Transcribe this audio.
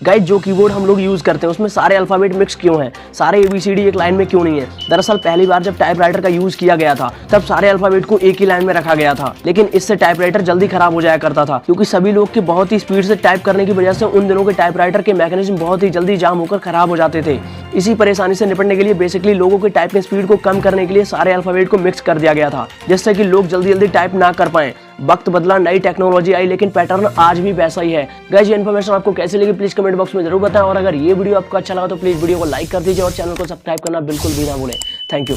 Guys जो keyboard हम लोग यूज करते हैं उसमें सारे अल्फाबेट मिक्स क्यों हैं, सारे एबीसीडी एक लाइन में क्यों नहीं है। दरअसल पहली बार जब टाइपराइटर का यूज किया गया था तब सारे अल्फाबेट को एक ही लाइन में रखा गया था, लेकिन इससे टाइपराइटर जल्दी खराब हो जाया करता था क्योंकि सभी लोग के बहुत ही स्पीड से टाइप करने की वजह से उन दिनों के टाइपराइटर के मैकेनिज्म बहुत ही जल्दी जाम होकर खराब हो जाते थे। इसी परेशानी से निपटने के लिए बेसिकली लोगों के टाइपिंग स्पीड को कम करने के लिए सारे अल्फाबेट को मिक्स कर दिया गया था, जिससे कि लोग जल्दी जल्दी टाइप ना कर पाए। वक्त बदला, नई टेक्नोलॉजी आई, लेकिन पैटर्न आज भी वैसा ही है। गाइस ये इन्फॉर्मेशन आपको कैसी लगी प्लीज कमेंट बॉक्स में जरूर बताएं, और अगर ये वीडियो आपको अच्छा लगा तो प्लीज वीडियो को लाइक कर दीजिए और चैनल को सब्सक्राइब करना बिल्कुल भी ना भूलें। Thank you.